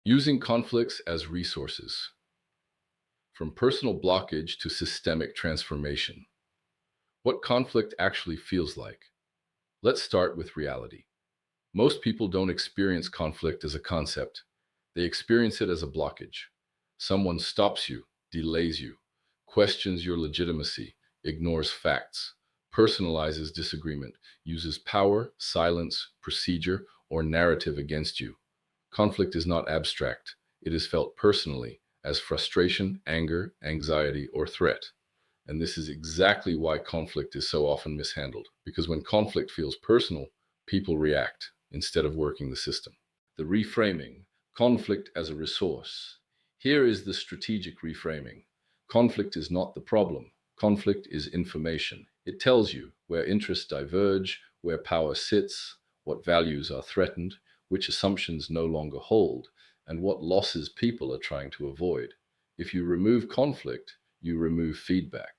Using conflicts as resources, from personal blockage to systemic transformation. What conflict actually feels like. Let's start with reality. Most people don't experience conflict as a concept, they experience it as a blockage. Someone stops you, delays you, questions your legitimacy, ignores facts, personalizes disagreement, uses power, silence, procedure, or narrative against you. Conflict is not abstract, it is felt personally as frustration, anger, anxiety, or threat. And this is exactly why conflict is so often mishandled. Because when conflict feels personal, people react instead of working the system. The reframing, conflict as a resource. Here is the strategic reframing. Conflict is not the problem. Conflict is information. It tells you where interests diverge, where power sits, what values are threatened, which assumptions no longer hold, and what losses people are trying to avoid. If you remove conflict, you remove feedback.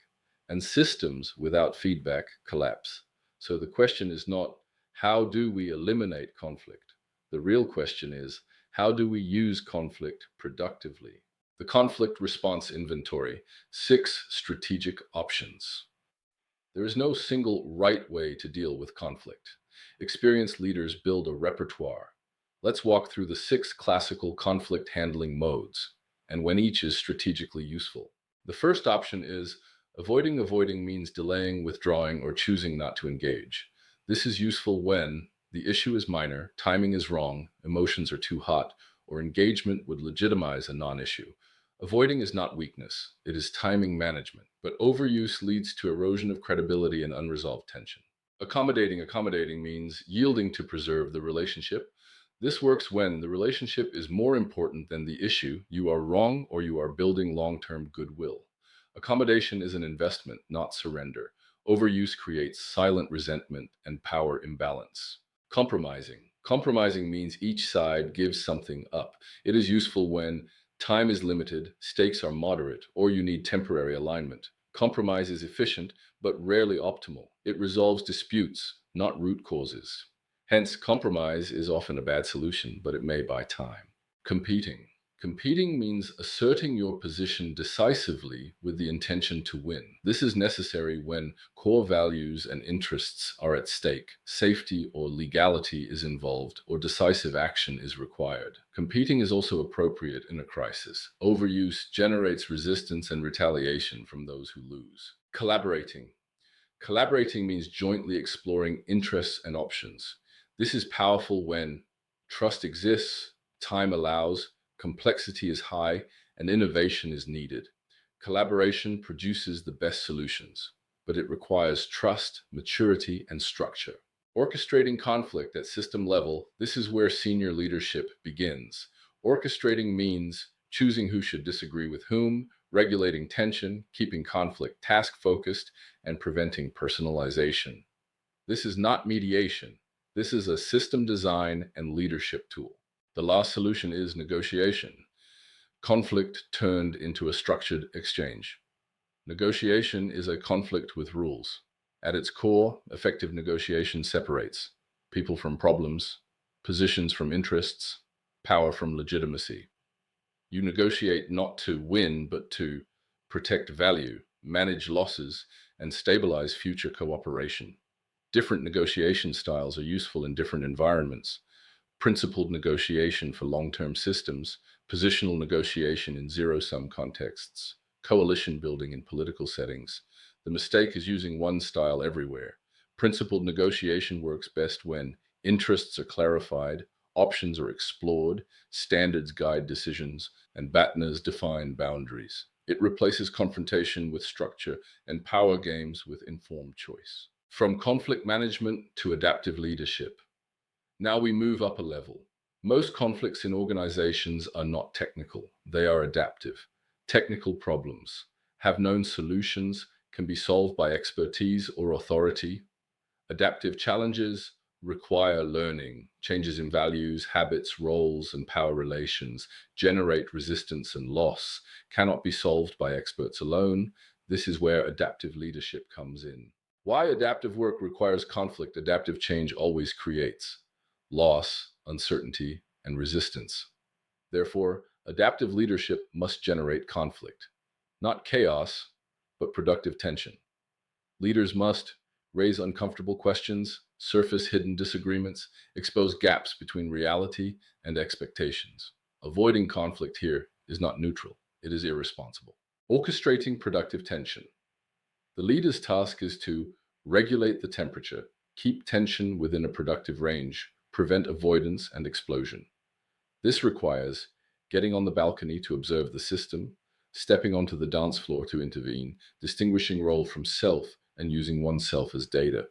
And systems without feedback collapse. So the question is not how do we eliminate conflict? The real question is how do we use conflict productively? The conflict response inventory, 6 strategic options. There is no single right way to deal with conflict. Experienced leaders build a repertoire. Let's walk through the 6 classical conflict handling modes and when each is strategically useful. The first option is avoiding. Avoiding means delaying, withdrawing, or choosing not to engage. This is useful when the issue is minor, timing is wrong, emotions are too hot, or engagement would legitimize a non issue. Avoiding is not weakness, it is timing management, but overuse leads to erosion of credibility and unresolved tension. Accommodating. Accommodating means yielding to preserve the relationship. This works when the relationship is more important than the issue, you are wrong, or you are building long term goodwill. Accommodation is an investment, not surrender. Overuse creates silent resentment and power imbalance. Compromising. Compromising means each side gives something up. It is useful when time is limited, stakes are moderate, or you need temporary alignment. Compromise is efficient, but rarely optimal. It resolves disputes, not root causes. Hence, compromise is often a bad solution, but it may buy time. Competing. Competing means asserting your position decisively with the intention to win. This is necessary when core values and interests are at stake, safety or legality is involved, or decisive action is required. Competing is also appropriate in a crisis. Overuse generates resistance and retaliation from those who lose. Collaborating. Collaborating means jointly exploring interests and options. This is powerful when trust exists, time allows, complexity is high, and innovation is needed. Collaboration produces the best solutions, but it requires trust, maturity, and structure. Orchestrating conflict at system level, this is where senior leadership begins. Orchestrating means choosing who should disagree with whom, regulating tension, keeping conflict task focused, and preventing personalization. This is not mediation. This is a system design and leadership tool. The last solution is negotiation. Conflict turned into a structured exchange. Negotiation is a conflict with rules. At its core, effective negotiation separates people from problems, positions from interests, power from legitimacy. You negotiate not to win, but to protect value, manage losses, and stabilize future cooperation. Different negotiation styles are useful in different environments. Principled negotiation for long term systems, positional negotiation in zero sum contexts, coalition building in political settings. The mistake is using one style everywhere. Principled negotiation works best when interests are clarified, options are explored, standards guide decisions, and BATNAs define boundaries. It replaces confrontation with structure and power games with informed choice. From conflict management to adaptive leadership. Now we move up a level. Most conflicts in organizations are not technical, they are adaptive. Technical problems have known solutions, can be solved by expertise or authority. Adaptive challenges require learning. Changes in values, habits, roles, and power relations generate resistance and loss, cannot be solved by experts alone. This is where adaptive leadership comes in. Why adaptive work requires conflict? Adaptive change always creates loss, uncertainty, and resistance. Therefore, adaptive leadership must generate conflict, not chaos, but productive tension. Leaders must raise uncomfortable questions, surface hidden disagreements, expose gaps between reality and expectations. Avoiding conflict here is not neutral, it is irresponsible. Orchestrating productive tension. The leader's task is to regulate the temperature, keep tension within a productive range, prevent avoidance and explosion. This requires getting on the balcony to observe the system, stepping onto the dance floor to intervene, distinguishing role from self, and using oneself as data.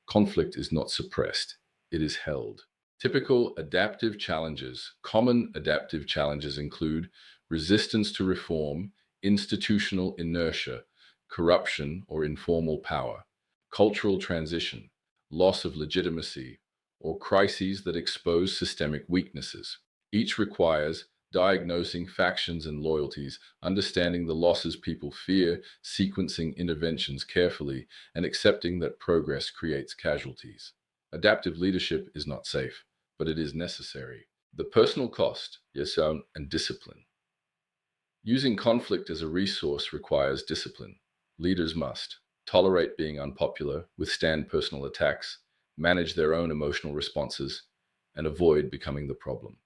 Conflict is not suppressed, it is held. Typical adaptive challenges. Common adaptive challenges include resistance to reform, institutional inertia, corruption or informal power, cultural transition, loss of legitimacy, or crises that expose systemic weaknesses. Each requires diagnosing factions and loyalties, understanding the losses people fear, sequencing interventions carefully, and accepting that progress creates casualties. Adaptive leadership is not safe, but it is necessary. The personal cost, Yesam, and discipline. Using conflict as a resource requires discipline. Leaders must tolerate being unpopular, withstand personal attacks, manage their own emotional responses, and avoid becoming the problem.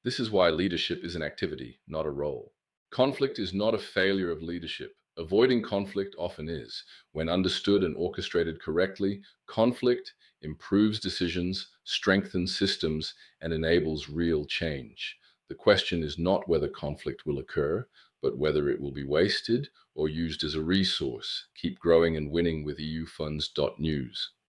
This is why leadership is an activity, not a role. Conflict is not a failure of leadership. Avoiding conflict often is. When understood and orchestrated correctly, conflict improves decisions, strengthens systems, and enables real change. The question is not whether conflict will occur, but whether it will be wasted or used as a resource. Keep growing and winning with eufunds.news.